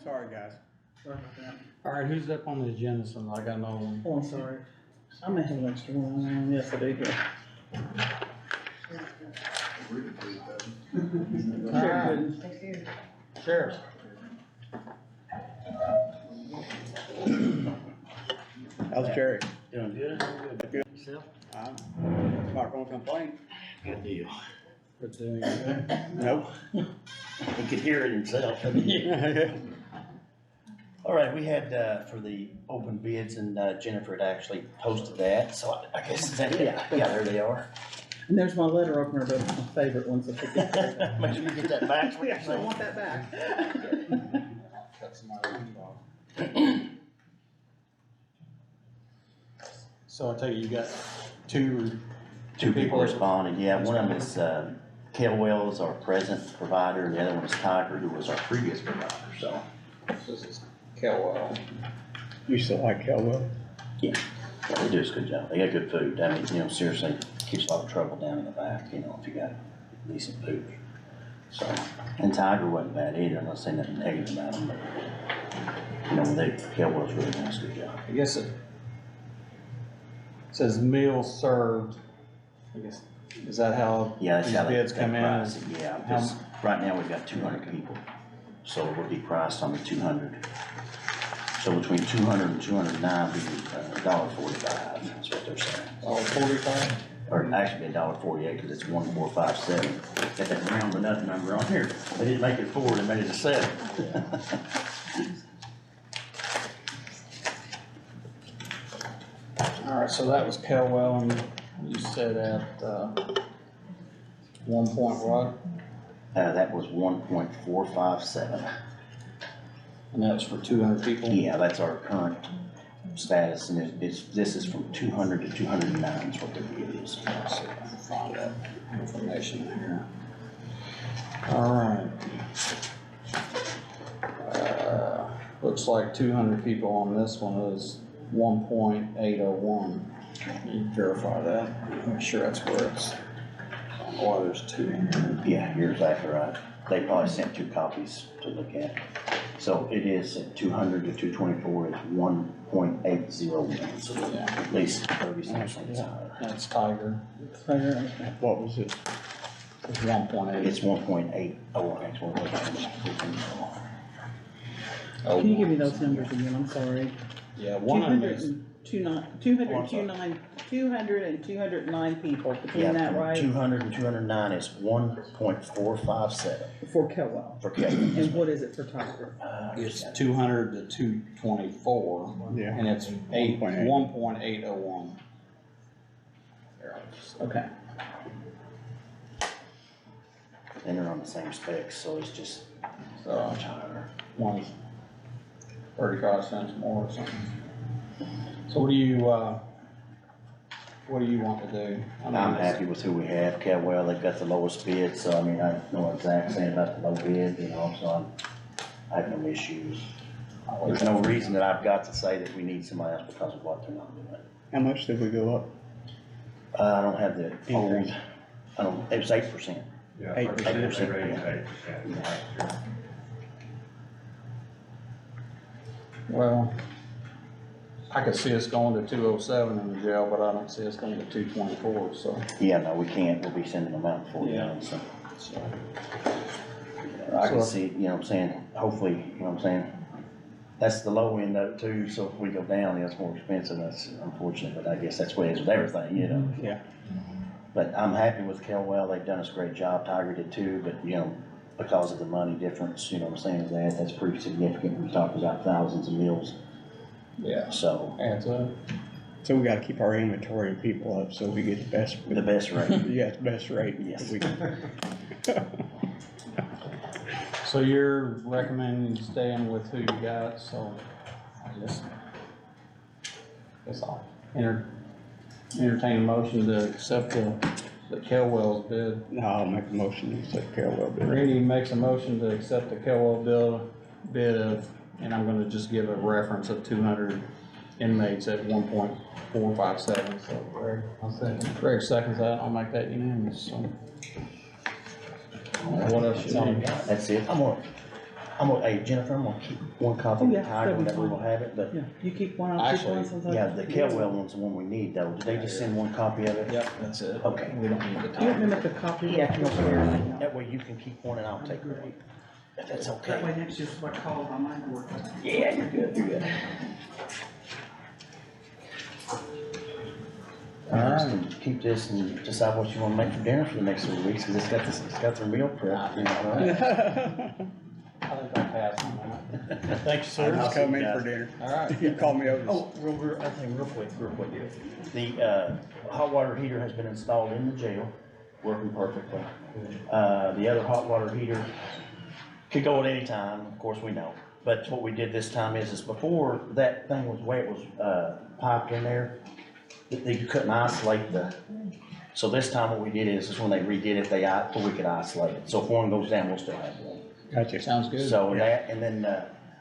Sorry, guys. Sorry about that. All right, who's up on the agenda? So I got no one. Oh, I'm sorry. I may have an extra one. Yes, I do here. Sheriff. How's Jerry? Doing good. Good. Yourself? I'm not gonna complain. Good deal. We're doing good. Nope. He could hear it himself. All right, we had, for the open bids, and Jennifer had actually posted that, so I guess, yeah, there they are. And there's my letter opener, but it's my favorite ones. If I get Make sure you get that back. Yes, I want that back. Got somebody involved. So I tell you, you got two Two people responded, yeah, one of them is, Kel Wells, our present provider, and the other one is Tiger, who was our previous provider, so. This is Kelwell. You still like Kelwell? Yeah, they do a good job. They got good food. I mean, seriously, keeps a lot of trouble down in the back, if you got decent food. So, and Tiger wasn't bad either. I'm not saying nothing negative about them, but, Kelwell's really doing a good job. I guess it says meals served. I guess, is that how Yeah, that's these how bids they come in? price it. Yeah, because right now we've got 200 people, so it would be priced on the 200. So between 200 and 209 would be $1.45. That's what they're saying. $1.45? Or actually $1.48 because it's 1457. Got that round or nothing number on here. They didn't make it 4, they made it a 7. All right, so that was Kelwell, and you said at 1 point what? That was 1.457. And that was for 200 people? Yeah, that's our current status, and this is from 200 to 209 is what the bid is. Let's see if I can find that information here. All right. Looks like 200 people on this one is 1.801. You verify that, make sure that's where it's, I don't know why there's 200. Yeah, you're exactly right. They probably sent 2 copies to look at. So it is at 200 to 224 is 1.801, so Yeah. at least 30 cents higher. That's Tiger, What was it? it's 1.8. It's 1.80, actually. Can you give me those numbers again? I'm sorry. Yeah, one of them is, 200 and 209 people, between Yeah, that, from right? 200 and 209 is 1.457 For Kelwell. for Kevin. And what is it for Tiger? it's 200 to 224, Yeah. and it's 1.801. Okay. And they're on the same specs, so it's just So much higher. one's 35 cents more or something. So what do you want to do? I mean, I'm happy with who we have. Cadwell, they've got the lowest bid, so I mean, I know what Zach's saying about the low bid, so I have no issues. There's no reason that I've got to say that we need somebody else because of what they're not doing. How much did we go up? I don't have the old, Increase. it was 8%. Yeah, 8%. they raised 8% last year. Well, I could see us going to 207 in the jail, but I don't see us going to 224, so. Yeah, no, we can't. We'll be sending them out before Yeah. then, so. So, I can So- see, you know what I'm saying, hopefully, you know what I'm saying, that's the low end though too, so if we go down, it's more expensive, that's unfortunate, but I guess that's the way it is with everything, Yeah. But I'm happy with Kelwell, they've done us a great job, Tiger did too, but because of the money difference, you know what I'm saying, that's pretty significant, we're talking about thousands of meals, yeah, so. adds up. So we gotta keep our inventory and people up so we get the best. The best rate. Yeah, the best rate. Yes. We can. So you're recommending staying with who you got, so I guess I'll entertain a motion to accept the Kelwell's bid. No, I'll make a motion to accept Kelwell bid. Randy makes a motion to accept the Kelwell bid of, and I'm gonna just give a reference of 200 inmates at 1.457, so Greg seconds that, I'll make that unanimous, so. What else you need? That's it, I'm hey Jennifer, I'm gonna keep one copy Oh, of the yeah, Tiger that'd one be that we will fine. have it, but, Yeah, you keep one, I'll keep Actually, one sometimes. yeah, the Kelwell one's the one we need though. Did they just send one copy of it? Yep, that's it. Okay. We don't need the Do you want me to time. make a copy? Yeah, if you don't, that way you can keep one and I'll take one. If that's That okay. way next year's what I call my mind work. Yeah, you're good, you're good. Alright, keep this and decide what you wanna make for dinner for the next 3 weeks, cause it's got some meal prep, you know, right? I think I'll pass on that. Thank you, sir. Just come in for dinner. All right. You call me over. Oh, I think real quick. The, hot water heater has been installed in the jail, working perfectly. The other hot water heater could go at any time, of course we know. But what we did this time is before that thing was, the way it was, piped in there, you couldn't isolate so this time what we did is when they redid it, so we could isolate it. So if one goes down, we'll still have one. Gotcha. Sounds good. So that, and then,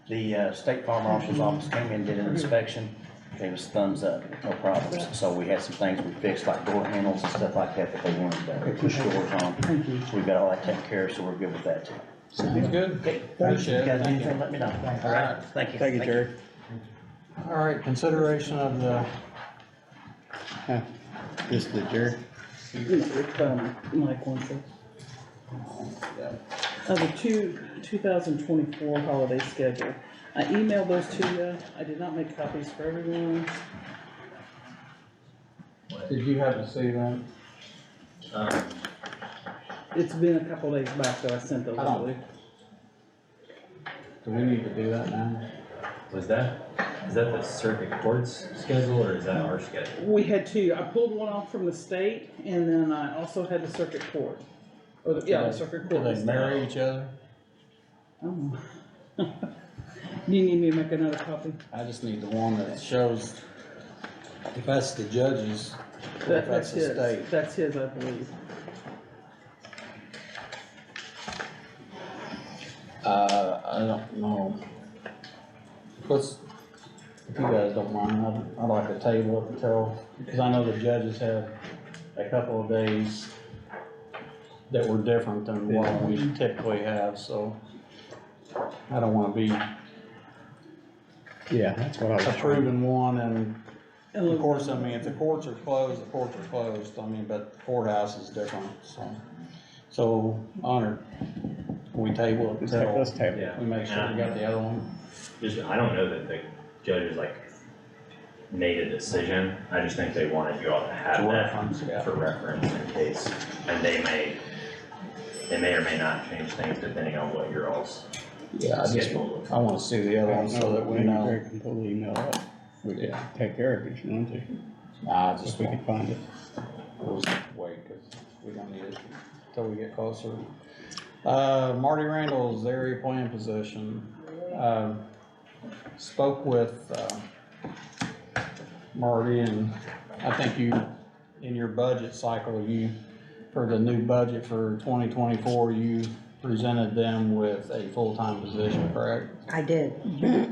the State Farm Marshal's office came in, did an inspection, gave us thumbs up, no problems. So we had some things we fixed, like door handles and stuff like that they wanted to push doors on. Thank you. So we got all that taken care of, so we're good with that too. Sounds good. Okay, Appreciate you it. guys, Thank anything, you. let me know. All right. Thank you. Thank you, Jerry. All right, consideration of the, This is the Jerry. Mike wants it. The 2024 holiday schedule. I emailed those to you. I did not make copies for everyone. did you have to see that? It's been a couple days back that I sent those I don't- to you. Do we need to do that now? Is that the circuit court's schedule or is that our schedule? We had two. I pulled one off from the state and then I also had the circuit court. Or the, yeah, the circuit Do court. they was marry each other? Oh. Do you need me to make another copy? I just need the one that shows, if that's the judges, or if That's that's the his. state. That's his, I believe. I don't know. If you guys don't mind, I'd like to table it until, because I know the judges had a couple of days that were different than what we typically have, so I don't wanna be Yeah, that's what I was. approving one and, And of look, course, I mean, if the courts are closed, the courts are closed, I mean, but the courthouse is different, so. So, Honor, can we table it until Let's table. Yeah. we make sure we got the other one? I don't know that the judges made a decision, I just think they wanted you all to have To that reference, yeah. for reference in case, and they may or may not change things depending on what your all's Yeah, schedule. I wanna see the other one so that we When know. Jerry can pull the email up, we can Yeah. take care of it if you want to, Nah, I just if we can find it. we'll just wait, cause we don't need it until we get closer. Marty Randall's area plan position, spoke with, Marty, and I think you, in your budget cycle, for the new budget for 2024, you presented them with a full-time position, correct? I did, Okay.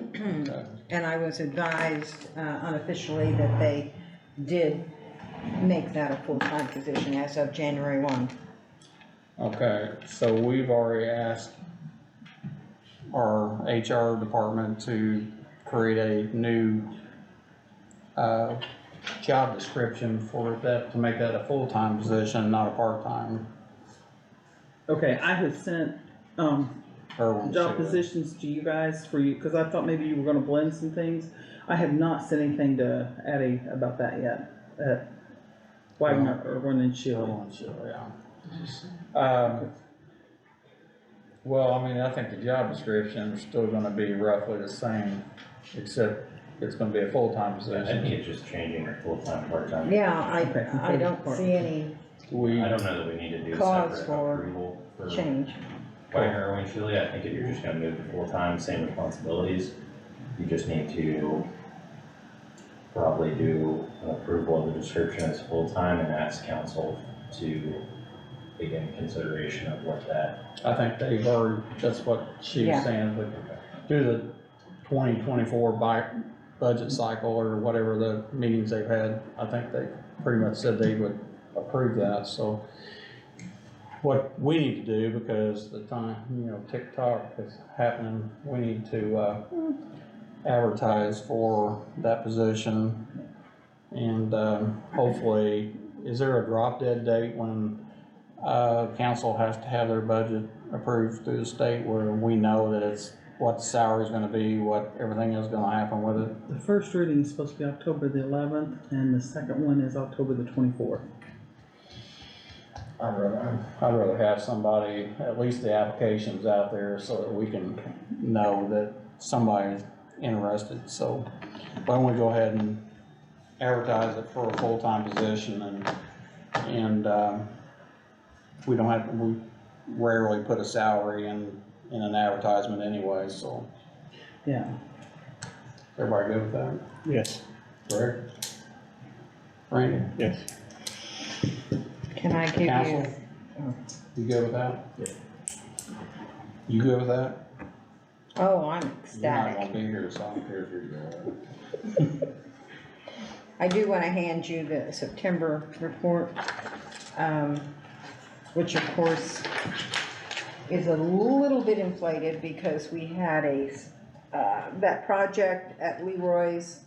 and I was advised unofficially that they did make that a full-time position as of January 1. Okay, so we've already asked our HR department to create a new, job description for that, to make that a full-time position, not a part-time. okay, I have sent, Or we'll see job what- positions to you guys for you, cause I thought maybe you were gonna blend some things. I have not said anything to Addie about that yet, Wagner or Vernon Chili. Well, I mean, I think the job description is still gonna be roughly the same, except it's gonna be a full-time I position. think it's just changing your full-time, part-time. Yeah, Okay. I don't see any We, I don't know that we need to do a Cause separate for approval for change. Wagner or Chili. I think if you're just gonna move to full-time, same responsibilities, you just need to probably do an approval of the description as full-time and ask council to begin consideration of what that. I think they've already, that's what she was Yeah. saying, but through the 2024 budget cycle or whatever the meetings they've had, I think they pretty much said they would approve that, so. what we need to do, because the time, TikTok is happening, we need to, advertise for that position. And, hopefully, is there a drop dead date when, council has to have their budget approved through the state where we know that it's what the salary's gonna be, what everything is gonna happen with it? The first reading is supposed to be October the 11th, and the second one is October the 24th. I'd rather have somebody, at least the applications out there, so that we can know that somebody's interested, so. Why don't we go ahead and advertise it for a full-time position, and, we don't have, we rarely put a salary in an advertisement anyway, so. Yeah. Everybody good with that? Yes, Rick? Randy? yes. Can I give you? Council? You good with that? Yeah. You good with that? Oh, I'm You're not ecstatic. gonna be here, so I don't care if you're good. I do wanna hand you the September report, which of course is a little bit inflated because we had that project at Leroy's,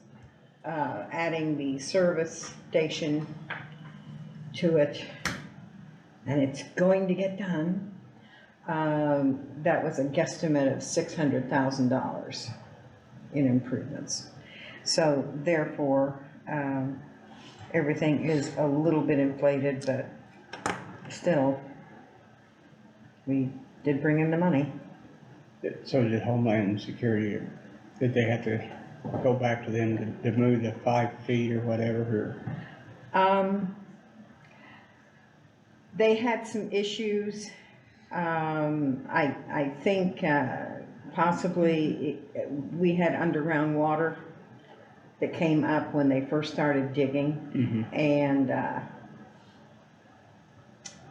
adding the service station to it, and it's going to get done. That was a guesstimate of $600,000 in improvements. So therefore, everything is a little bit inflated, but still, we did bring in the money. So did Homeland Security, did they have to go back to them to move the 5 feet or whatever, or? They had some issues. I think possibly we had underground water that came up when they first started digging, and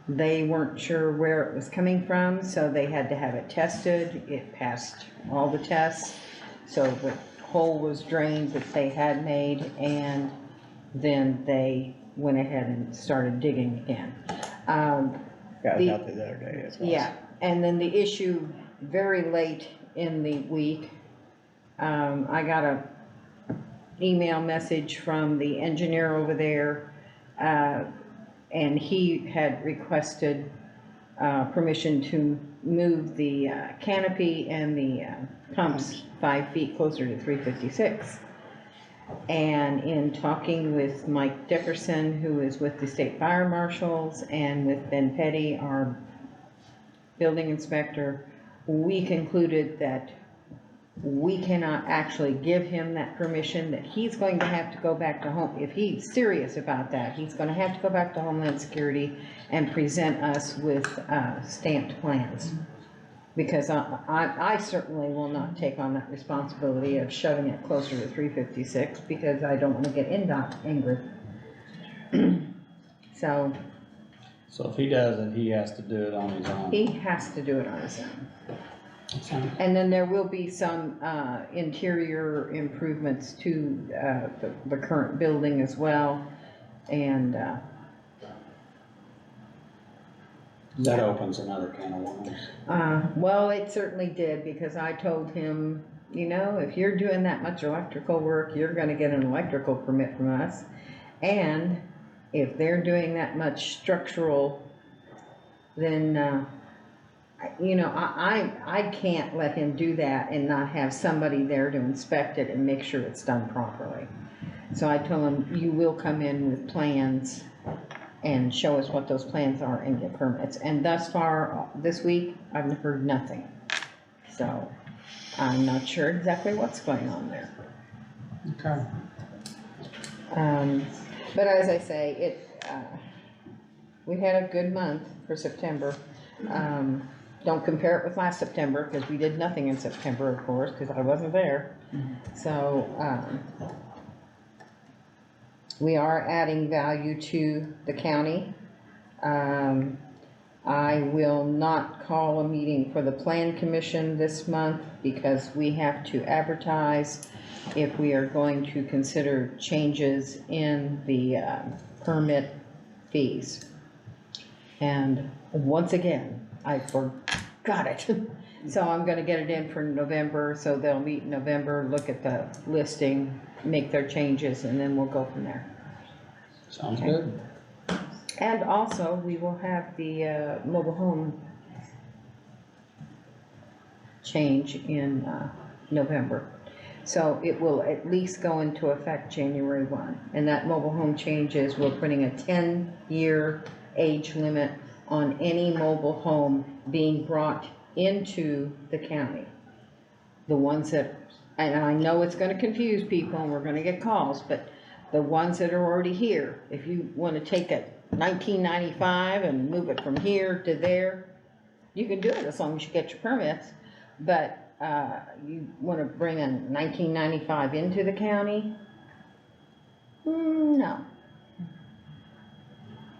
they weren't sure where it was coming from, so they had to have it tested. It passed all the tests, so the hole was drained that they had made, and then they went ahead and started digging again. Got it out there the other day, that's why. Yeah, and then the issue very late in the week, I got a email message from the engineer over there, and he had requested permission to move the canopy and the pumps 5 feet closer to 356. And in talking with Mike Dickerson, who is with the state fire marshals, and with Ben Petty, our building inspector, we concluded that we cannot actually give him that permission, that he's going to have to go back to home. If he's serious about that, he's gonna have to go back to Homeland Security and present us with stamped plans. Because I certainly will not take on that responsibility of shoving it closer to 356, because I don't want to get NDOT angry. So if he does it, he has to do it on his own. he has to do it on his own. And then there will be some interior improvements to the current building as well, and That opens another can of worms. well, it certainly did, because I told him, if you're doing that much electrical work, you're gonna get an electrical permit from us. And if they're doing that much structural, then, I can't let him do that and not have somebody there to inspect it and make sure it's done properly. So I told him, you will come in with plans and show us what those plans are and get permits. And thus far, this week, I've heard nothing. So I'm not sure exactly what's going on there. Okay. But as I say, we had a good month for September. Don't compare it with last September, because we did nothing in September, of course, because I wasn't there. So, we are adding value to the county. I will not call a meeting for the Plan Commission this month, because we have to advertise if we are going to consider changes in the permit fees. And once again, I forgot it. So I'm gonna get it in for November, so they'll meet in November, look at the listing, make their changes, and then we'll go from there. Sounds good. And also, we will have the mobile home change in November. So it will at least go into effect January 1. And that mobile home change is, we're putting a 10-year age limit on any mobile home being brought into the county. The ones that, and I know it's gonna confuse people and we're gonna get calls, but the ones that are already here, if you wanna take a 1995 and move it from here to there, you can do it as long as you get your permits. But you wanna bring a 1995 into the county? No,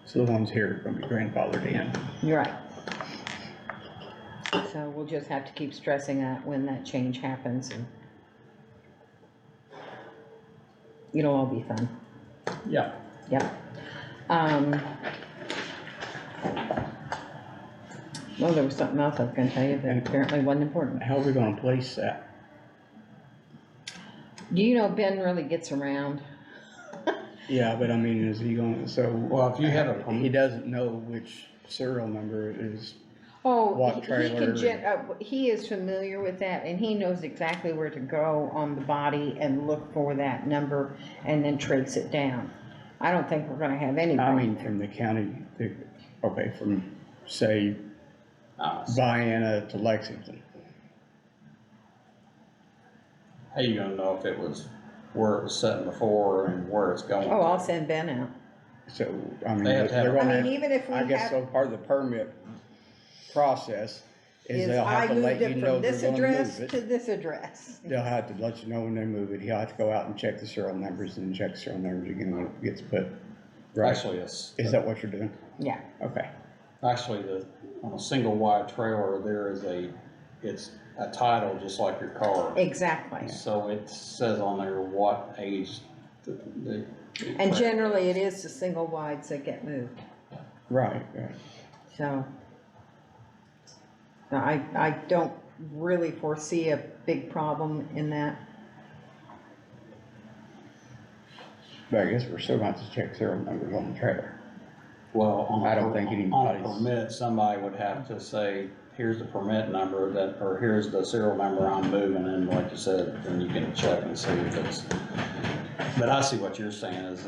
So the ones here are gonna be grandfathered in. you're right. So we'll just have to keep stressing that when that change happens, and it'll all be fun. Yeah. Yep. Well, there was something else I was gonna tell you that apparently wasn't important. How are we gonna place that? Do you know Ben really gets around? Yeah, but I mean, is he going, so. Well, if you have a He doesn't know which serial number it is. Oh, What he trailer? can, he is familiar with that, and he knows exactly where to go on the body and look for that number and then trace it down. I don't think we're gonna have any I problem mean, there. from the county, okay, from, say, how Vienna to Lexington. you gonna know if it was where it was sitting before and where it's going? Oh, I'll send Ben out. So, I mean, They have to have- they're I gonna mean, even if have, we I guess, so have, part of the permit process is is they'll I have to moved let you it know from they're this gonna address move to it. this address. They'll have to let you know when they move it. He'll have to go out and check the serial numbers and check the serial numbers again when it gets put. Right, Actually, it's. is that what you're doing? Yeah, Okay, Actually, on a single wide trailer, it's a title just like your car. exactly. So it says on there what age the. And generally, it is the single wides that get moved, right. so. No, I don't really foresee a big problem in that. But I guess we're still going to have to check serial numbers on the trailer. Well, I don't think on a anybody's- permit, somebody would have to say, here's the permit number or here's the serial number I'm moving, and like you said, then you can check and see if it's. But I see what you're saying is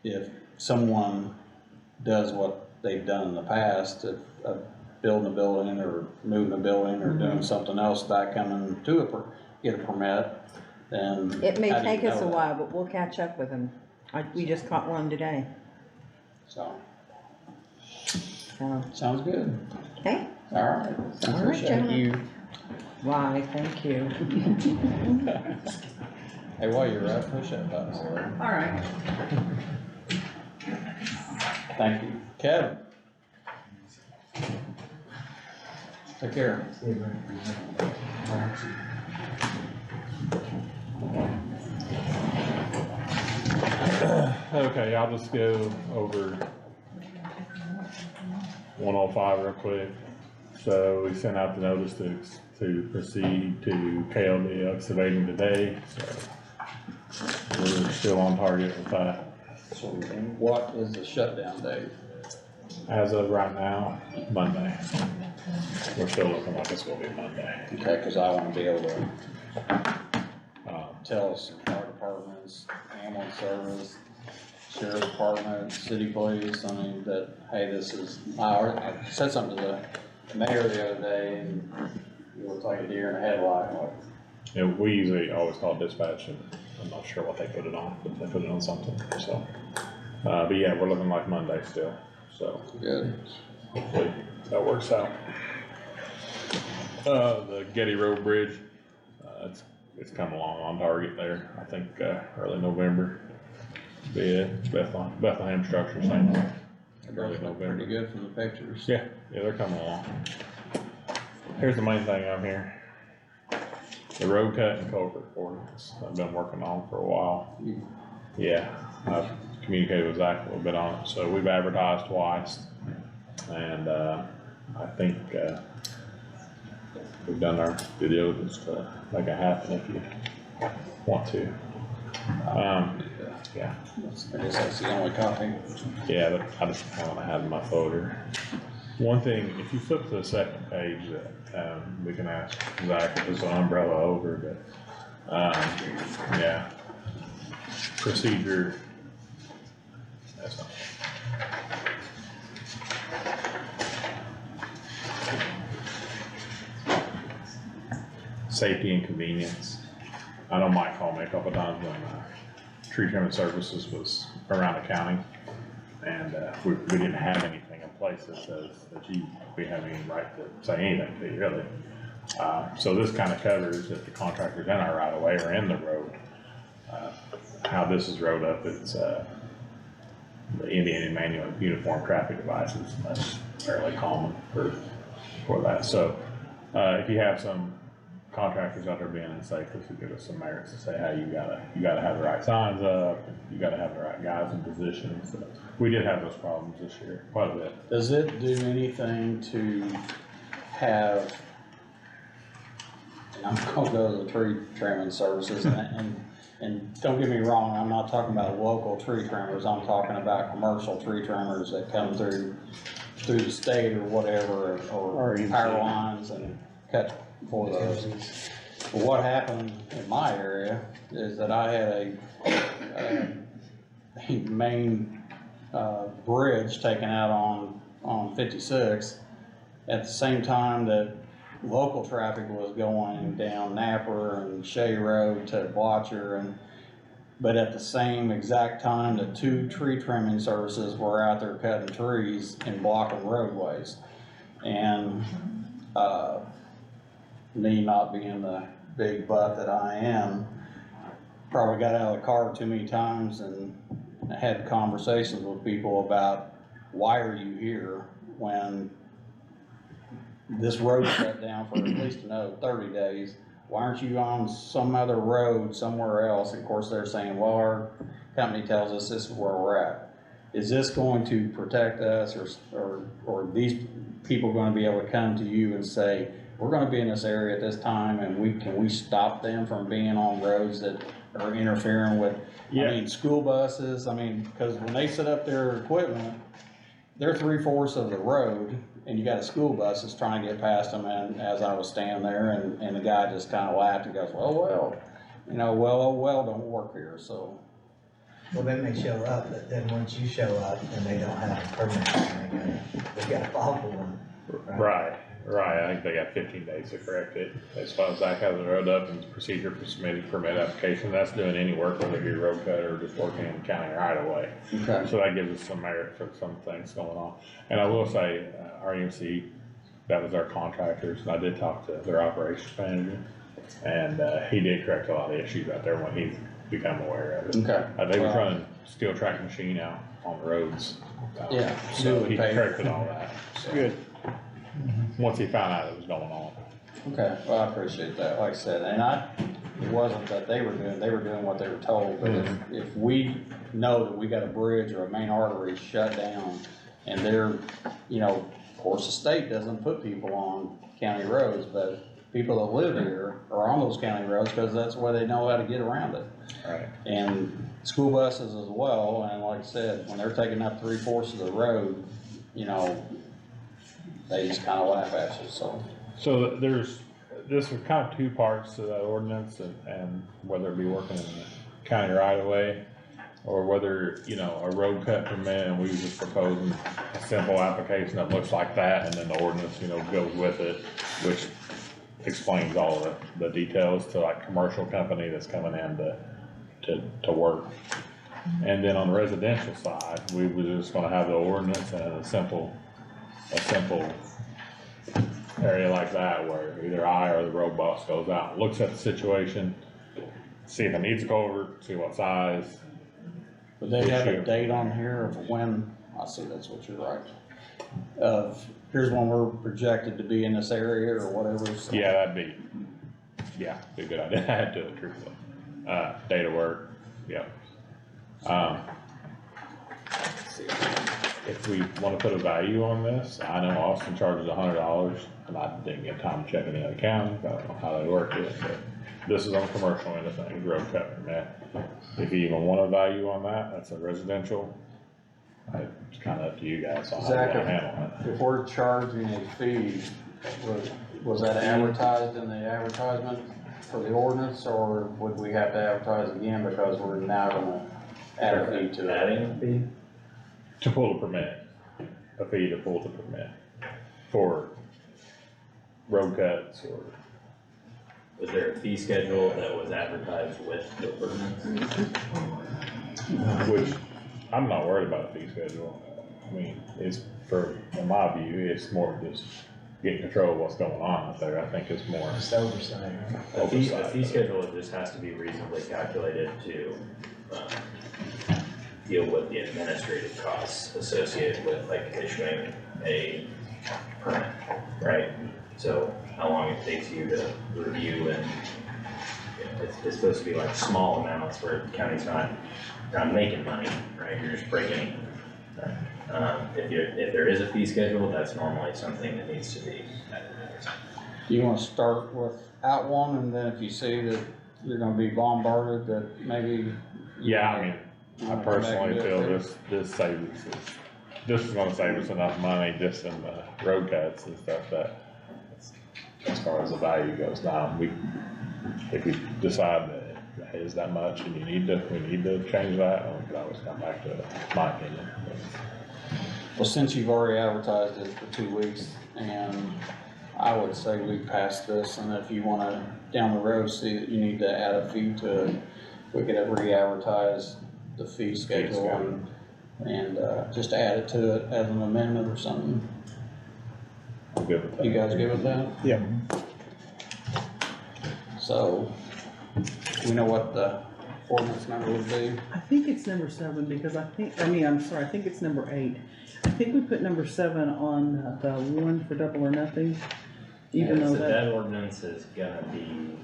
if someone does what they've done in the past, if building a building or moving a building or doing something else, that coming to get a permit, then. It may how do you take us know a that? while, but we'll catch up with them. We just caught one today, So, so, sounds good. okay, All right. all right, Thank gentlemen. you. Why, thank you. Hey, while you're up, push that button. All right. Thank you. Kevin? Take care. Okay, I'll just go over 105 real quick. So we sent out the notice to proceed to KLD excavating today, so we're still on target with that. So what is the shutdown date? As of right now, Monday. We're still looking like it's gonna be Monday. Okay, cause I wanna be able to tell some fire departments, ambulance service, sheriff's department, city police, I mean, that, hey, this is, I said something to the mayor the other day, and it looked like a deer in a headlight, like, Yeah, we usually always call dispatch, and I'm not sure what they put it on, but they put it on something, so. But yeah, we're looking like Monday still, so good. hopefully that works out. The Getty Road Bridge, it's coming along on target there, I think, early November. Be it, Bethlehem Structure, same thing. It does look pretty good from the pictures. Yeah, they're coming along. Here's the main thing I'm here. The road cut and culvert ordinance, I've been working on for a while. Yeah, I've communicated with Zach a little bit on it, so we've advertised twice. And, I think, we've done our due diligence to make it happen if you want to. Yeah, I guess that's the only copy. yeah, but I just haven't had in my folder. One thing, if you flip to the second page, we can ask Zach if there's an umbrella over, but, yeah. Procedure. That's not. Safety and convenience. I know Mike called me a couple times when, tree trimming services was around the county. And, we didn't have anything in place that says that we have any right to say anything to you, really. So this kind of covers if the contractor's in our right of way or in the road. How this is wrote up, it's, the Indiana Manual of Uniform Traffic Devices. That's fairly common for that. So, if you have some contractors out there being unsafe, this would give us some merits to say, hey, you gotta have the right signs up, you gotta have the right guys in position. So we did have those problems this year, quite a bit. Does it do anything to have, and I'm gonna go to the tree trimming services, and don't get me wrong, I'm not talking about local tree trimmers, I'm talking about commercial tree trimmers that come through the state or whatever, or power lines and cut for those. But what happened in my area is that I had a main bridge taken out on 56 at the same time that local traffic was going down Napper and Shea Road to Blotcher, but at the same exact time the two tree trimming services were out there cutting trees and blocking roadways. And me not being the big butt that I am, probably got out of the car too many times and had conversations with people about, why are you here when this road's shut down for at least another 30 days? Why aren't you on some other road somewhere else? And of course they're saying, well, our company tells us this is where we're at. Is this going to protect us, or these people going to be able to come to you and say, we're going to be in this area at this time, and can we stop them from being on roads that are interfering with, Yeah. I mean, school buses? I mean, because when they set up their equipment, they're 3/4 of the road, and you got a school bus that's trying to get past them. And as I was standing there, and the guy just kind of laughed and goes, well, you know, well, don't work here, so. Well, they may show up, but then once you show up and they don't have a permit, they gotta follow one. Right, I think they got 15 days to correct it. As far as Zach has the road up and procedure for submitting permit application, that's doing any work, whether it be road cut or just working in the county right away. Okay. So that gives us some merit for some things going on. And I will say, REMC, that was our contractors, and I did talk to their operations manager, and he did correct a lot of issues out there when he's become aware of it. Okay. They was running steel track machine out on the roads. Yeah. So he corrected all that. Good. Once he found out it was going on. Okay, well, I appreciate that, like I said, and it wasn't that they were doing what they were told, but if we know that we got a bridge or a main artery shut down, and they're, you know, of course, the state doesn't put people on county roads, but people that live here are on those county roads, because that's where they know how to get around it. Right. And school buses as well, and like I said, when they're taking up 3/4 of the road, you know, they just kind of laugh at you, so. So this was kind of two parts to that ordinance, and whether it be working in the county right of way, or whether, you know, a road cut permit, and we were just proposing a simple application that looks like that, and then the ordinance, you know, goes with it, which explains all the details to like commercial company that's coming in to work. And then on the residential side, we were just gonna have the ordinance and a simple area like that, where either I or the road boss goes out and looks at the situation, see if it needs a culvert, see what size. But they have a date on here of when, I see that's what you're right, of, here's when we're projected to be in this area or whatever, so. Yeah, be a good idea. I had to do it truthfully. Data work, yeah. Let's see. if we wanna put a value on this, I know Austin charges $100, and I didn't get time to check any other county, I don't know how they work it, but this is on commercial end of things, road cut permit. If you even want a value on that, that's a residential, it's kinda up to you guys on how you Zach, wanna handle it. if we're charging a fee, was that advertised in the advertisement for the ordinance, or would we have to advertise again because we're now gonna add a fee to it? Adding a fee? To pull the permit, a fee to pull the permit for road cuts or, Was there a fee schedule that was advertised with the ordinance? which, I'm not worried about a fee schedule. I mean, it's, in my view, it's more just getting control of what's going on out there, I think it's more. Just oversight. A fee oversight. schedule just has to be reasonably calculated to, deal with the administrative costs associated with like issuing a permit, right? So how long it takes you to review and, you know, it's supposed to be like small amounts where the county's not making money, right? You're just breaking even. If there is a fee schedule, that's normally something that needs to be advertised. Do you wanna start without one, and then if you see that you're gonna be bombarded, that maybe? Yeah, I mean, I wanna come back and personally do it feel first? this saves us, this is gonna save us enough money just in the road cuts and stuff that, as far as the value goes down, if we decide that it is that much and we need to change that, we can always come back to it, my opinion. Well, since you've already advertised it for 2 weeks, and I would say we pass this, and if you wanna, down the road, see that you need to add a fee to it, we could re-advertise the fee schedule and just add it to it as an amendment or something. I'm good with that. You guys good with that? Yeah. So, we know what the ordinance number would be? I think it's number 7 because I think it's number 8. I think we put number 7 on the one for double or nothing, even Yeah, though so that, that ordinance is gonna be,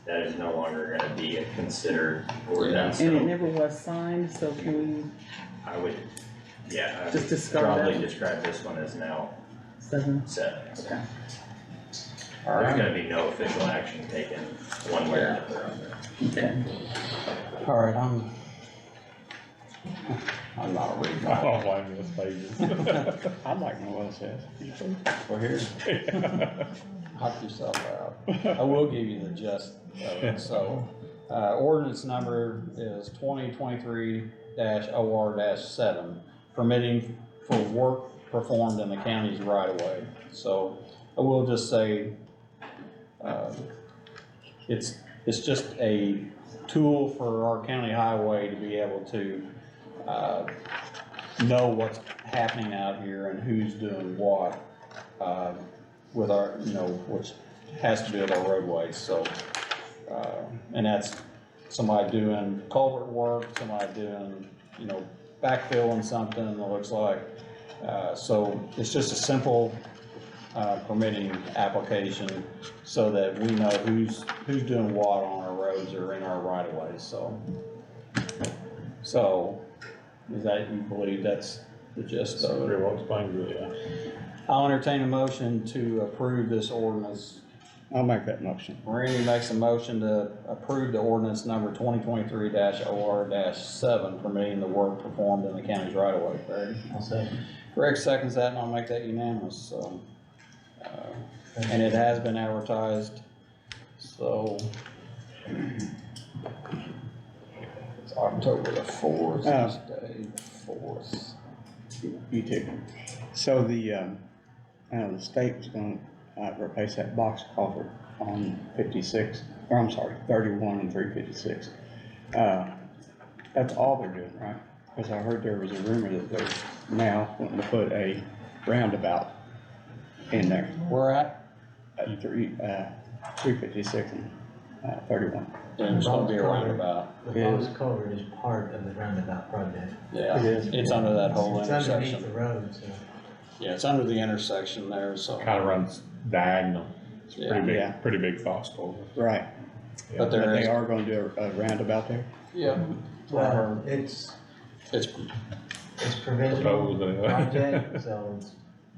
that is no longer gonna be a considered ordinance. and it So never was signed, so can we I would, yeah, I just would discard probably that? describe this one as now 7? set. Okay. There's gonna be no official action taken one way or another on that. Okay. Alright, I'm not a reading. I don't like this pages. I like my well says. We're here. Knock yourself out. I will give you the gist of it, so, ordinance number is 2023-OR-7, permitting for work performed in the county's right of way. So, I will just say, it's just a tool for our county highway to be able to, know what's happening out here and who's doing what, with our, which has to do with our roadways, so, and that's somebody doing culvert work, somebody doing, backfilling something that looks like, so it's just a simple, permitting application so that we know who's doing what on our roads or in our right of ways, so, is that, you believe that's the gist of it? Pretty well explained, really, yeah. I'll entertain a motion to approve this ordinance. I'll make that motion. Randy makes a motion to approve the ordinance number 2023-OR-7, permitting the work performed in the county's right of way. Greg? I'll say. Greg seconds that, and I'll make that unanimous, so. And it has been advertised, so. It's October the 4th, this day, 4th. You too. So the state was gonna, replace that box culvert on 56, or I'm sorry, 31 and 356. That's all they're doing, right? Because I heard there was a rumor that they're now wanting to put a roundabout in there. Where at? 356 and 31. There's gonna be a roundabout. The box culvert is part of the roundabout project. Yeah, It is. it's under that whole It's underneath the intersection. road, so. Yeah, it's under the intersection there, so. Kinda runs diagonal, it's Yeah. Yeah. pretty big box culvert. Right. But But there they is, are gonna do a roundabout there? yeah, Well, it's, it's it's provisional Proposed anyway. project, so it's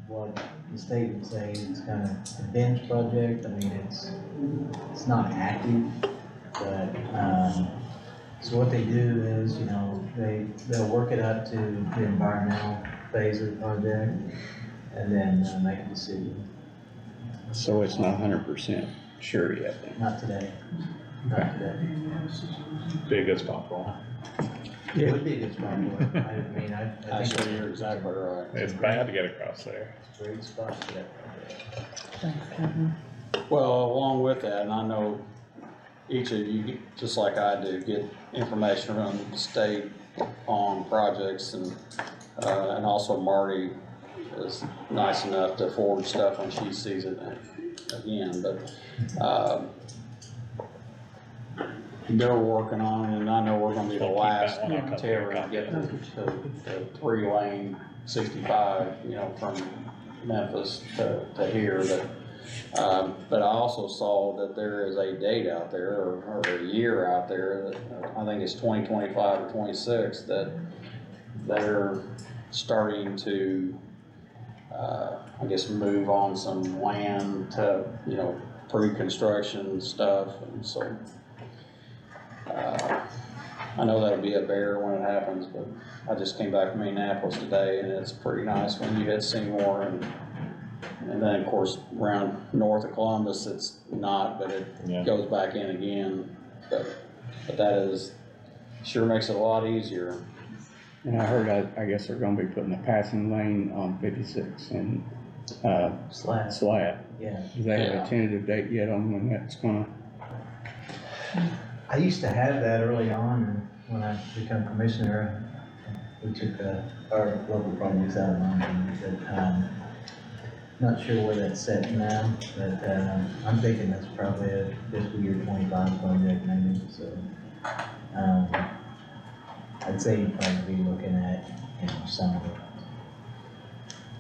what the state would say, it's kind of a bench project. I mean, it's not active, but, so what they do is, you know, they'll work it up to the environmental phase of the project and then make a decision. So it's not 100% sure yet then? Not today, not today. Be a good spot for It would be a good spot for it. I mean, I think Actually, you're exactly right. them. It's bad to get across there. it's a great spot for that project. Thanks, Kevin. Well, along with that, and I know each of you, just like I do, get information from the state on projects and also Marty is nice enough to forward stuff when she sees it again, but, they're working on it, and I know we're gonna be the We'll keep last that one. I'll cut to ever that. get the 3-lane 65, you know, from Memphis to here, but I also saw that there is a date out there, or a year out there, that I think it's 2025 or 26, that they're starting to, I guess, move on some land to, you know, pre-construction stuff, and so, I know that'll be a bear when it happens, but I just came back from Indianapolis today, and it's pretty nice when you hit Seymour, and then, of course, around north of Columbus, it's not, but Yeah. it goes back in again, but that is, sure makes it a lot easier. And I heard, I guess they're gonna be putting a passing lane on 56 and, Slab, Slat. yeah. Do they have Yeah. a tentative date yet on when that's gonna? I used to have that early on, and when I became commissioner, we took our local projects out of mine, but, not sure where that's set now, but, I'm thinking that's probably a fiscal year 25 project maybe, so, I'd say you'd probably be looking at, you know, summer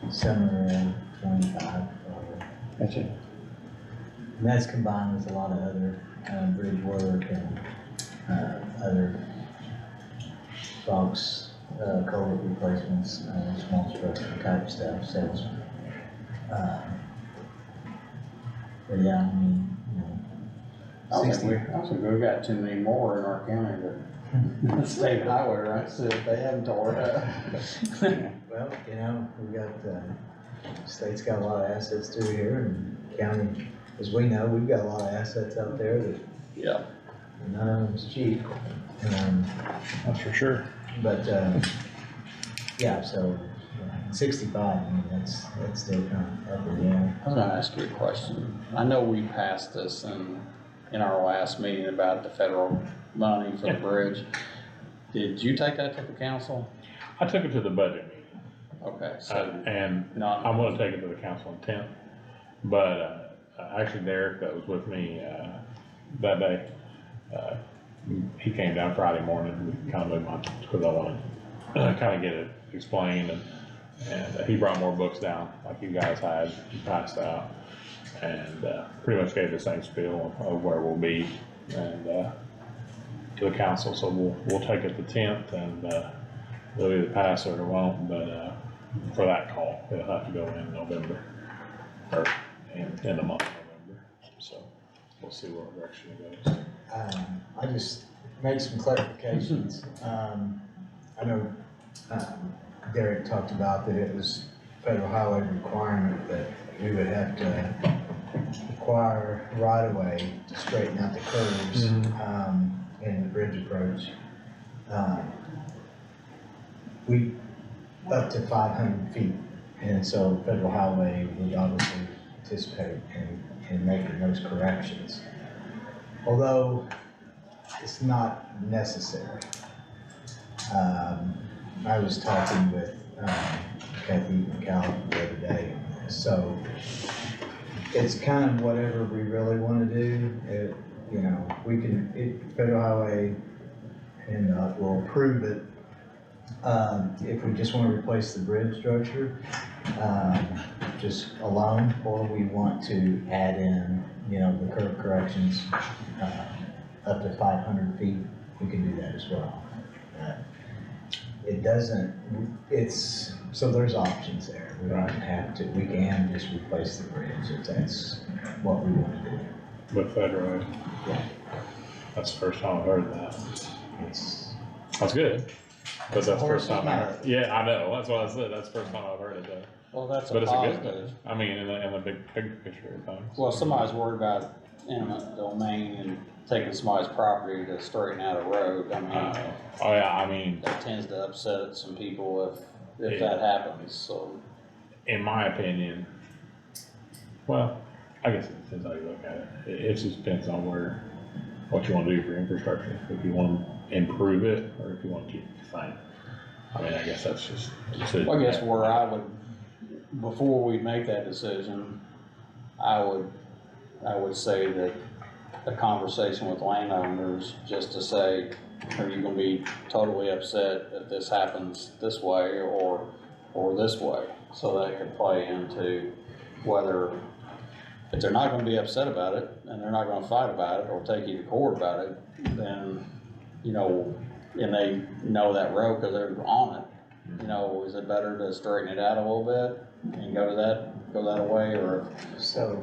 25 probably. Gotcha. And that's combined with a lot of other, bridge work and, other box, culvert replacements, small structure type stuff, so. But yeah, I mean, you know. I think we've got too many more in our county, but state highway, right, so if they haven't tore it up. Well, you know, we got, state's got a lot of assets through here, and county, as we know, we've got a lot of assets out there that Yeah. none of them's cheap. That's for sure. But, yeah, so 65, I mean, that's still kind of up in the air. I was gonna ask you a question. I know we passed this in our last meeting about the federal money for the bridge. Did you take that to the council? I took it to the budget meeting, Okay, so and not. I'm gonna take it to the council in 10th, but, actually Derek that was with me, that day, he came down Friday morning, we kind of moved on, because I wanted to kind of get it explained, and he brought more books down, like you guys had, he passed out, and, pretty much gave the same spiel of where we'll be, and, to the council, so we'll take it to 10th, and, they'll either pass it or won't, but, for that call, it'll have to go in November, or in the month of November, so we'll see what direction it goes. I just made some clarifications. I know, Derek talked about that it was federal highway requirement that we would have to acquire right of way to straighten out the curves, in the bridge approach. We, up to 500 feet, and so federal highway would obviously participate in making those corrections. Although it's not necessary. I was talking with Kathy McCall the other day, so it's kind of whatever we really want to do. You know, we can, federal highway and we'll approve it if we just want to replace the bridge structure, just alone, or we want to add in, you know, the curve corrections up to 500 feet, we can do that as well. it doesn't, so there's options there. We don't have to, we can just replace the bridge if that's what we want to do. With federal aid. Yeah. That's the first time I've heard of that. That's good. But that's the first time I heard. Yeah, I know, that's what I said, that's the first time I've heard of that. Well, that's But a it's a good positive. thing, I mean, in the big picture of things. Well, somebody's worried about eminent domain and taking somebody's property to straighten out a road, I mean, Oh, yeah, I mean, that tends to upset some people if Yeah. that happens, so. in my opinion, well, I guess it depends how you look at it. It just depends on what you wanna do for infrastructure. If you wanna improve it, or if you wanna keep it the same. I mean, I guess that's just a decision. Well, I guess where I would, before we make that decision, I would say that a conversation with landowners, just to say, are you gonna be totally upset if this happens this way or this way? So that could play into whether, if they're not gonna be upset about it, and they're not gonna fight about it, or take you to court about it, then, you know, and they know that road because they're on it, you know, is it better to straighten it out a little bit and go that way, or? So,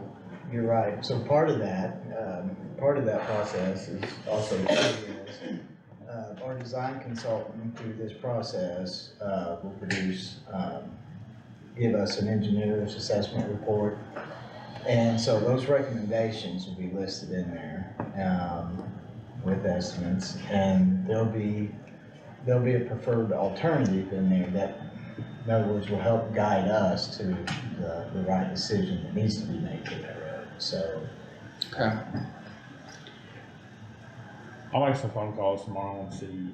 you're right, so part of that process is also, our design consultant through this process, will produce, give us an engineer's assessment report. And so those recommendations will be listed in there, with estimates, and there'll be a preferred alternative in there that, in other words, will help guide us to the right decision that needs to be made for that road, so. Okay. I'll make some phone calls tomorrow and see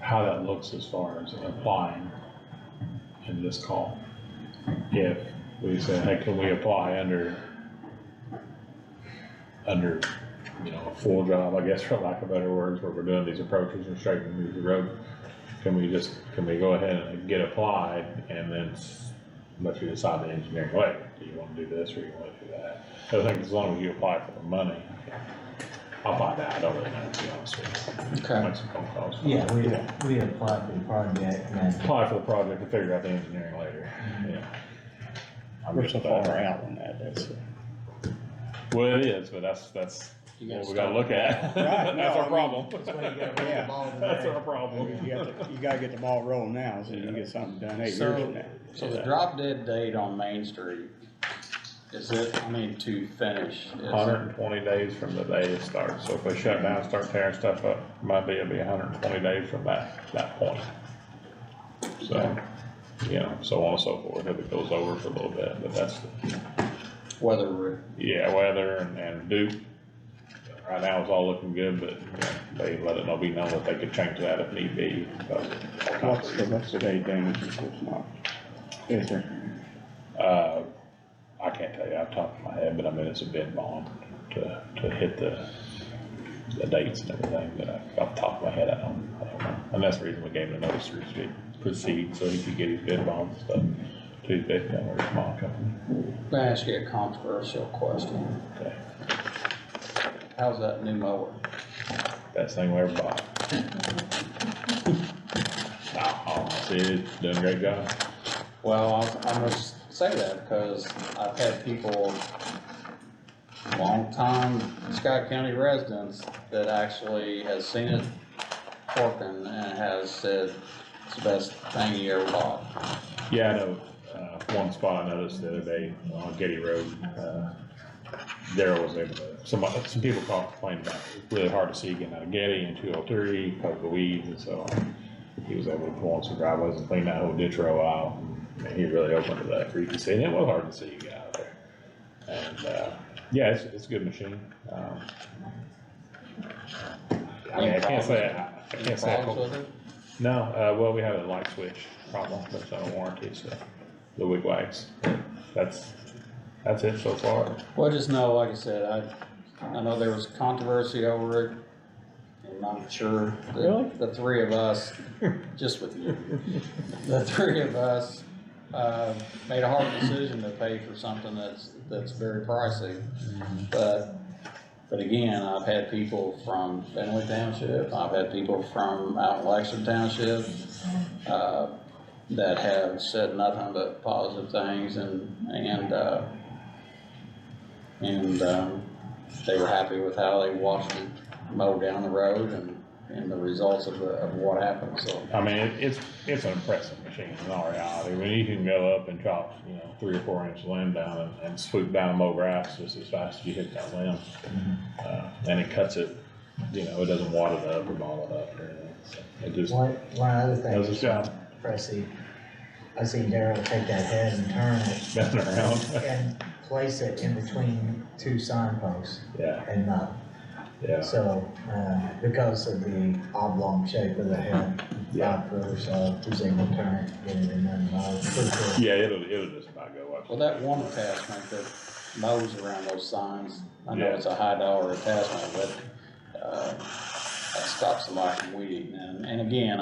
how that looks as far as applying in this call. If we say, hey, can we apply under, you know, a full job, I guess, for lack of better words, where we're doing these approaches and straightening the road, can we go ahead and get applied and then let you decide the engineering way? Do you want to do this or you want to do that? I think as long as you apply for the money, I'll find out. I don't really know, to be honest with you. Okay. Make some phone calls. Yeah, we applied for the project and. Apply for the project and figure out the engineering later, yeah. We're so far out on that, Well, it is, but that's You what gotta we gotta look at. Right, That's no, our I problem. That's why you gotta bring the ball to That's bear. our problem. you gotta get the ball rolling now, so you can get something done 8 years from now. So the drop dead date on Main Street, is it, to finish? Is it- 120 days from the day it starts, so if they shut down, start tearing stuff up, it'll be 120 days from that point. So, you know, so on and so forth, if it goes over for a little bit, but that's, Whether we're, yeah, weather and Duke. Right now it's all looking good, but, you know, they let it be known that they could change that if need be. Because of all kinds of What's the day damage if it's not? Is there? I can't tell you off the top of my head, but I mean, it's a bid bond to hit the dates and everything, but off the top of my head, I don't know. And that's the reason we gave him a notice to proceed, so he could get his bid bonds and stuff to his bid company or his bond company. let me ask you a controversial question. Okay, How's that new mower? best thing we ever bought. See, it's doing a great job. Well, I must say that because I've had people, long-time Scott County residents, that actually has seen it working and has said it's the best thing he ever bought. Yeah, I know, one spot I noticed the other day on Getty Road, Daryl was able to, some people complained about it. It's really hard to see getting out of Getty and 203 because of the weeds and so on. He was able to pull on some driveways and clean that whole ditch row out. And he really opened it up for you to see, and it was hard to see you get out there. And, yeah, it's a good machine. I mean, I can't say. Problems with it? No, well, we had a light switch problem, that's on warranty, so the wigwags. That's it so far. Well, just know, like I said, I know there was controversy over it, and I'm sure Really? the three of us, just with you, the three of us, made a hard decision to pay for something that's very pricey. But But again, I've had people from Fenway Township, I've had people from out in Lexington Township, that have said nothing but positive things, and they were happy with how they watched it mow down the road and the results of what happened, so. I mean, it's an impressive machine in all reality. When you can go up and chop, 3 or 4 inch limb down and swoop down and mow grass just as fast as you hit that limb. And it cuts it, it doesn't wad it up or ball it up or anything. So it just One other thing. does its job. I seen Daryl take that head and turn it Messing around. and place it in between 2 signposts Yeah, and not. yeah. So, because of the oblong shape of the head, Yeah. 5 foot or so, he's able to turn it, get it in there and mow. It's pretty cool. Yeah, it'll just about go up. Well, that one attachment that mows around those signs, I know Yeah. it's a high dollar attachment, but, that stops somebody from weed eating. And again,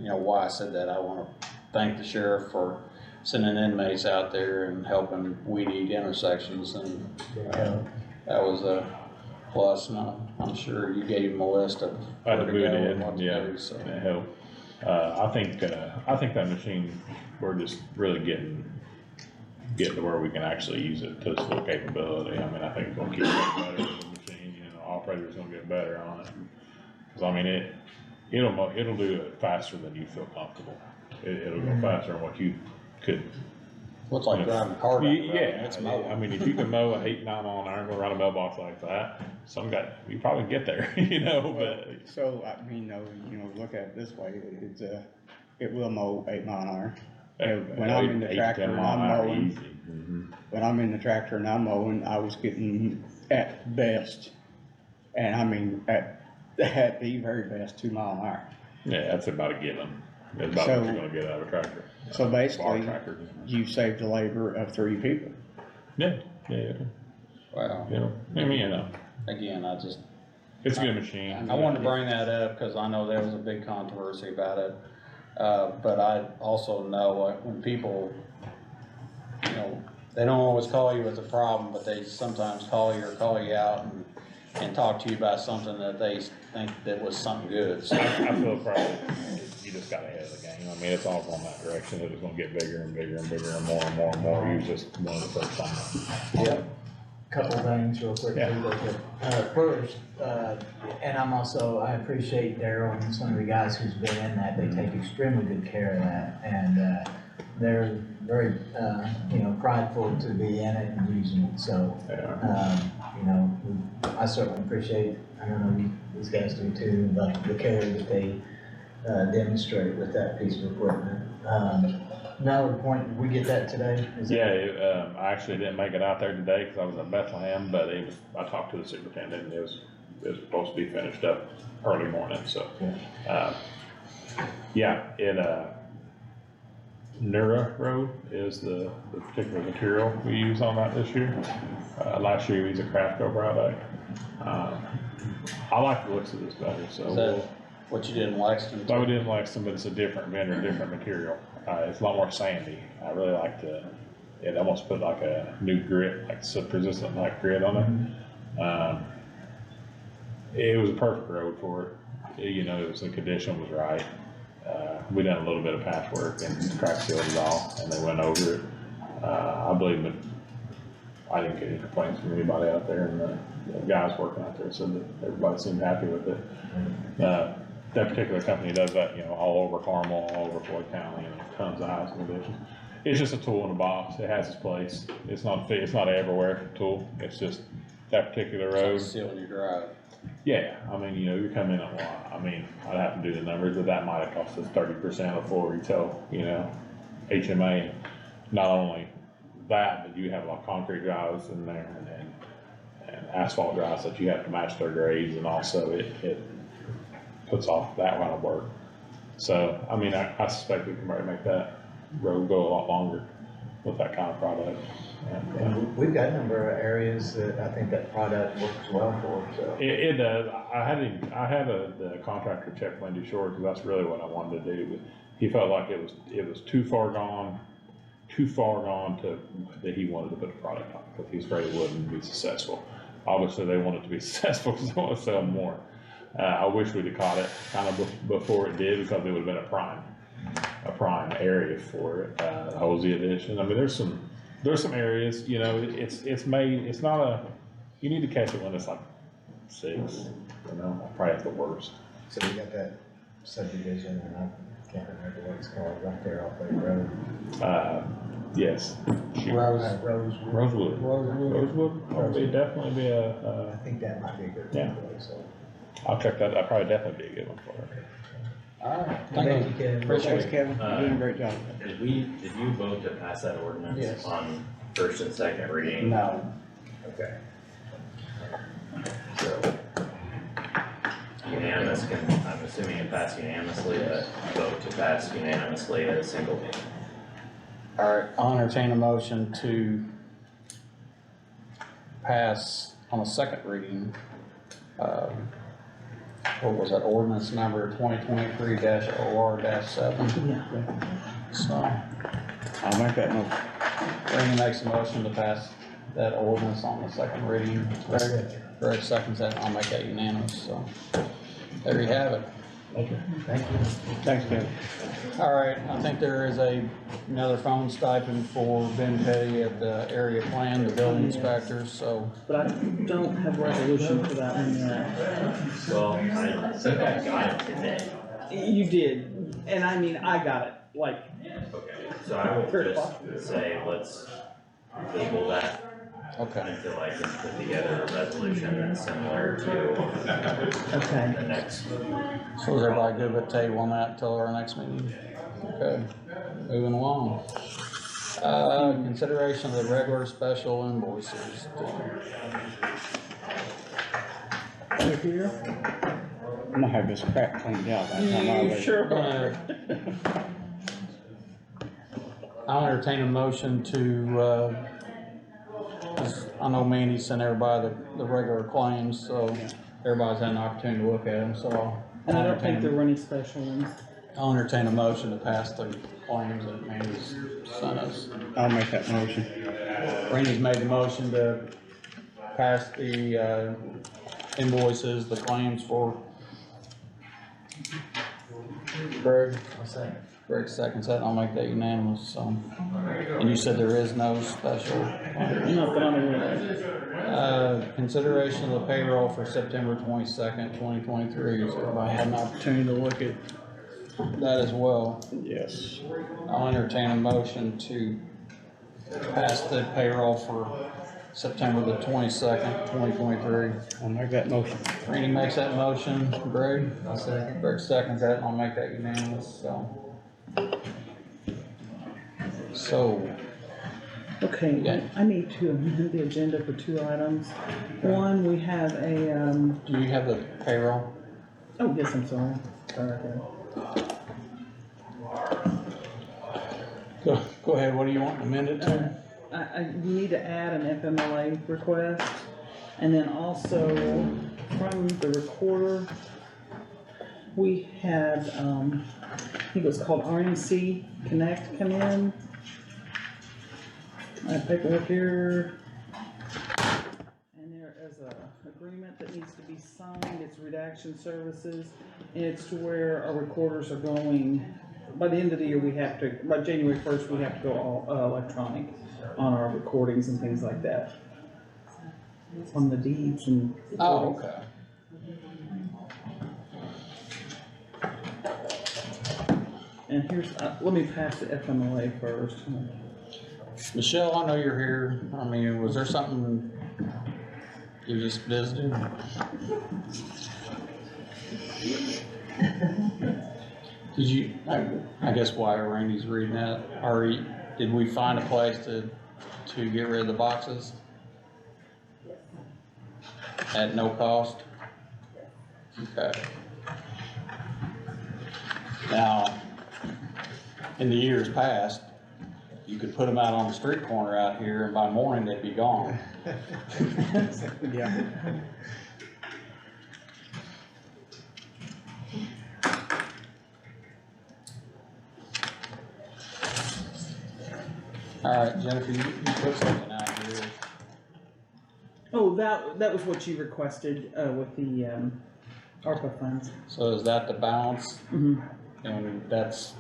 why I said that, I wanna thank the sheriff for sending inmates out there and helping weed eat intersections, and, that was a plus, and I'm sure you gave him a list of I where to go did, and what to yeah, do, so. it helped. I think that machine, we're just really getting to where we can actually use it to its full capability. I mean, I think it's gonna keep getting better with the machine, operators gonna get better on it. Cause I mean, it'll do it faster than you feel comfortable. It'll go faster than what you could. Looks like driving a car down the road, Yeah, it's I mowing. mean, if you can mow a 8, 9 mile an hour and go around a mailbox like that, some guy, you probably get there, but. So, I mean, look at it this way, it will mow 8 mile an hour. When I'm in the 8 to tractor 10 and mile I'm an hour mowing, easy. Mhm. when I'm in the tractor and I'm mowing, I was getting at best, and I mean, at the very best, 2 mile an hour. Yeah, that's about a given. That's about So- what you're gonna get out of a tractor. So basically, Bar tractor. you saved the labor of 3 people. Yeah. Wow, I mean, again, it's a good machine. I wanted to bring that up because I know there was a big controversy about it. But I also know when people, they don't always call you with a problem, but they sometimes call you or call you out and talk to you about something that they think that was something good, so. I feel probably you just got ahead of the game. I mean, it's all going that direction. It's going to get bigger and bigger and bigger and more and more and more. You're just one of the first time. Yeah. Couple things real quick. Yeah. First, and I appreciate Daryl and some of the guys who's been in that, they take extremely good care of that, and, they're very, prideful to be in it and using it, so, I certainly appreciate, I don't know, these guys do too, but the care that they, demonstrate with that piece of equipment. Another point, did we get that today? I actually didn't make it out there today because I was at Bethlehem, but I talked to the superintendent and it was supposed to be finished up early morning, so. Nura Road is the particular material we use on that this year. Last year we used a Craftco product. I like the looks of this better, so. Is that what you did in Lexington? So we did in Lexington, but it's a different vendor, different material. It's a lot more sandy. I really like it almost put like a new grit, like a persistent like grit on it. It was a perfect road for it. It was, the condition was right. We done a little bit of patchwork and crack sealed it all, and they went over it. I believe that I didn't get any complaints from anybody out there, and the guys working out there said that everybody seemed happy with it. That particular company does that, all over Carmel, all over Floyd County, tons of housing conditions. It's just a tool in a box. It has its place. It's not an everywhere tool. It's just that particular road. It's like sealing your drive. Yeah, I mean, you're coming in a lot. I mean, I'd have to do the numbers, but that might have cost us 30% of full retail, HMA. Not only that, but you have a lot of concrete drives in there and asphalt drives that you have to match their grades, and also it puts off that line of work. So, I mean, I suspect we can probably make that road go a lot longer with that kind of product. And we've got a number of areas that I think that product works well for, so. It does. I had the contractor check Wendy Shore because that's really what I wanted to do, but he felt like it was too far gone to that he wanted to put the product on because he's afraid it wouldn't be successful. obviously they want it to be successful because they want to sell more. I wish we'd have caught it kind of before it did, because it would have been a prime area for it, Hosey Edition. I mean, there's some areas, you know, it's not you need to catch it when it's like 6, you know, probably at the worst. So we got that subdivision, and I can't remember what it's called, right there off the road. Yes. Rosewood. Rosewood, probably definitely be I think that might be a good Yeah. place, so. I'll check that, that'd probably definitely be a good one for her. Alright, Thank you, Kevin. Appreciate Thanks, it. Kevin, you're doing a great job. Did you vote to pass that ordinance Yes. on first and second reading? No. Okay. So, unanimous, I'm assuming it passed unanimously, but vote to pass unanimously at a single meeting. Alright, I'll entertain a motion to pass on a second reading, what was that, ordinance number 2023-OR-7. Yeah. So, I'll make that motion. Randy makes a motion to pass that ordinance on the second reading. Greg seconds that, I'll make that unanimous, so there you have it. Thank you. Thanks, Kevin. Alright, I think there is another phone stipend for Ben Petty at the area plan, the building inspector, so. But I don't have resolution for that one yet. Well, I think I got it today. You did, and I mean, I got it, like, Okay, so I would just say, let's table that Okay, until I can put together a resolution that's similar to okay. the next. so is everybody good with tabling that until our next meeting? Okay, moving along. Consideration of the regular special invoices. You're here? I'm gonna have this crap cleaned out by the time I You leave. sure are. I'll entertain a motion to, 'cause I know Mandy sent everybody the regular claims, so everybody's had an opportunity to look at them, so And I I'll don't think there entertain, were any special ones. I'll entertain a motion to pass the claims that Mandy's sent us. I'll make that motion. Randy's made the motion to pass the, invoices, the claims for. Greg? Greg seconds that, I'll make that unanimous, so. And you said there is no special. Not that I'm aware of. Consideration of the payroll for September 22nd, 2023. So everybody had an opportunity to look at that as well. Yes. I'll entertain a motion to pass the payroll for September the 22nd, 2023. I'll make that motion. Randy makes that motion, Greg? Greg seconds that, and I'll make that unanimous, so. Okay, Yeah. I need to amend the agenda for 2 items. One, we have a, Do you have the payroll? oh, yes, I'm sorry. Sorry. Go ahead, what do you want amended to? I need to add an FMLA request, and then also from the recorder, we had, I think it was called RNC Connect come in. I have paperwork here, and there is a agreement that needs to be signed, it's redaction services, and it's to where our recorders are going, by the end of the year, we have to, by January 1st, we have to go all electronic on our recordings and things like that. On the deeds and. Oh, okay. And here's, let me pass the FMLA first. Michelle, I know you're here. I mean, was there something you just visited? Did you, I guess why Randy's reading that, did we find a place to get rid of the boxes? At no cost? Okay. Now, in the years past, you could put them out on the street corner out here, and by morning they'd be gone. Yeah. All right, Jennifer, you put something out here. Oh, that was what you requested, with the, ARPA funds. So is that the balance? Mhm. And that's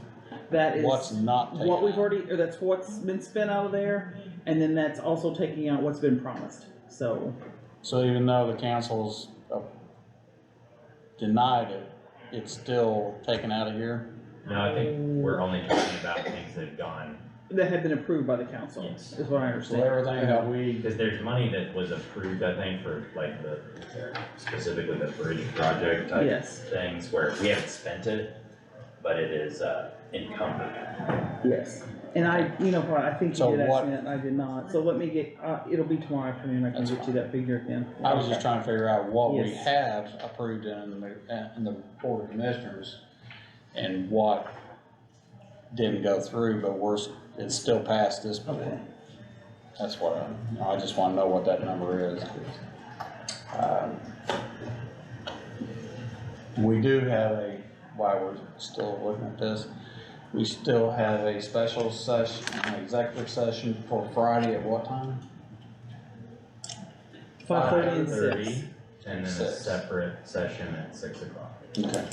That is. what's not taken What we've out? already, or that's what's been spent out of there, and then that's also taking out what's been promised, so. So even though the council's denied it, it's still taken out of here? No, I think we're only talking about things that have gone, That had been approved by the council, Yes. is what I So understand. everything that we, because there's money that was approved, I think, for like specifically the bridge project type Yes, things where we haven't spent it, but it is, encumbered. yes, and you know what, I think you So did what- ask me that, and I did not, so let me get, it'll be tomorrow afternoon, I can That's get you that figure again. I was just trying to figure out what we Yes. have approved in the Board of Commissioners and what didn't go through, but it's still past this point. Okay. That's what I just wanna know what that number is. We do have while we're still looking at this, we still have a special session, an executive session for Friday at what time? 5:30 and 6. 5:30, and then a 6. separate session at 6 o'clock. Okay.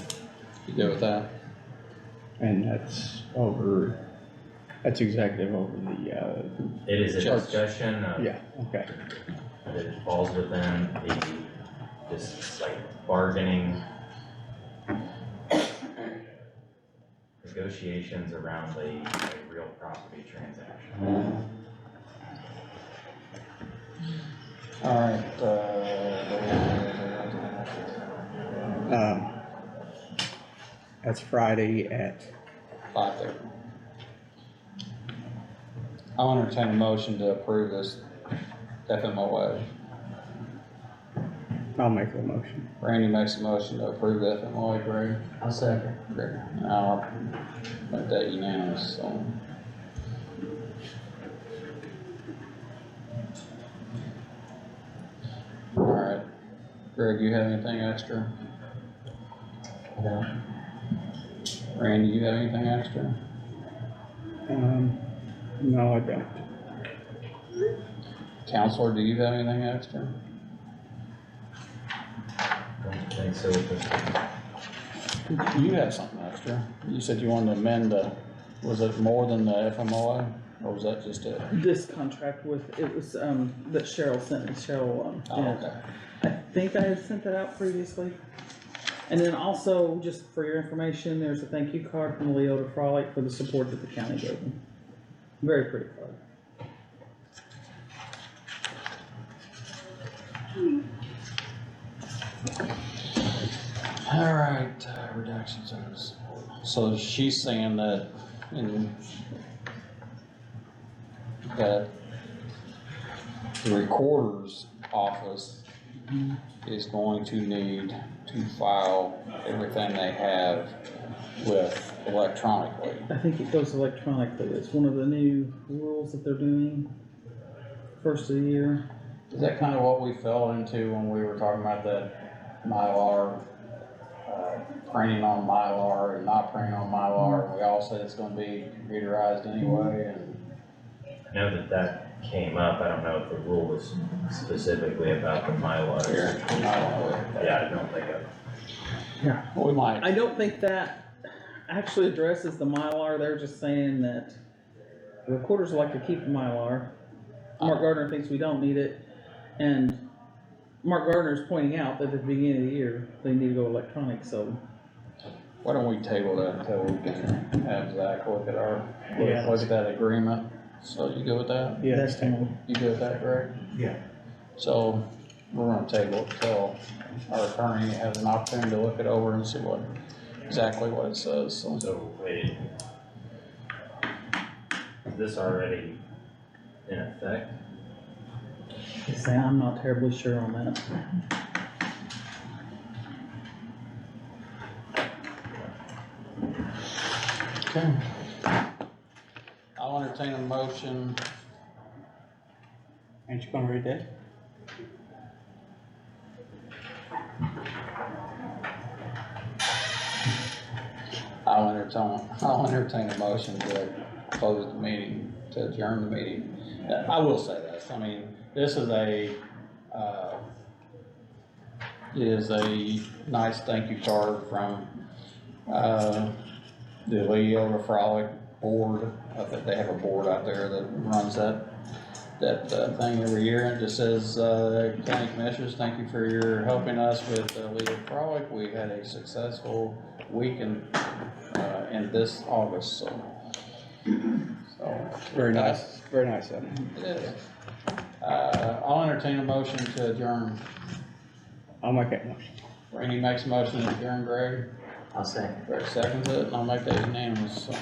You good with that? And that's executive over It is a Church. discussion of, yeah, okay. that it falls within this like bargaining negotiations around a real property transaction. Alright, That's Friday at, 5:30. I'll entertain a motion to approve this FMOA. I'll make the motion. Randy makes a motion to approve the FMOA, Greg. I'll second. Greg, and I'll make that unanimous, so. Alright, Greg, you have anything extra? No. Randy, you have anything extra? No, I don't. Counselor, do you have anything extra? Don't think so at this point. You have something extra. You said you wanted to amend was it more than the FMOA, or was that just it? This contract it was, that Cheryl sent me, Cheryl, Oh, yeah. okay. I think I had sent that out previously. And then also, just for your information, there's a thank you card from Leota Frolic for the support that the county gave them. Very pretty card. Alright, reduction service. So she's saying that that the recorder's office is going to need to file everything they have with electronically. I think it goes electronically. It's one of the new rules that they're doing, first of the year. Is that kind of what we fell into when we were talking about that Mylar, printing on Mylar and not printing on Mylar? We all said it's gonna be computerized anyway, and I know that came up, I don't know if the rule was specifically about the Mylars. here, Yeah, I don't think we might. I don't think that actually addresses the Mylar. They're just saying that the recorders like to keep the Mylar. Mark Gardner thinks we don't need it, and Mark Gardner's pointing out that at the beginning of the year, they need to go electronic, so. Why don't we table that until we can have Zach look at Yeah. look at that agreement? So you good with that? Yeah, That's it's taken. You good with that, Greg? Yeah. So we're gonna table it until our attorney has an opportunity to look it over and see exactly what it says, so. So, wait. Is this already in effect? Just saying, I'm not terribly sure on that. Okay. I'll entertain a motion. Ain't you gonna read that? I'll entertain a motion to close the meeting, to adjourn the meeting. I will say this, I mean, this is a is a nice thank you card from, the Leo Frolic board. I think they have a board out there that runs that thing every year, and it just says, County Commissioners, thank you for your helping us with Leo Frolic. We had a successful week in this August, so. Very nice, very nice of them. It is. I'll entertain a motion to adjourn. I'll make that motion. Randy makes a motion to adjourn, Greg. I'll say. Greg seconds it, and I'll make that unanimous, so.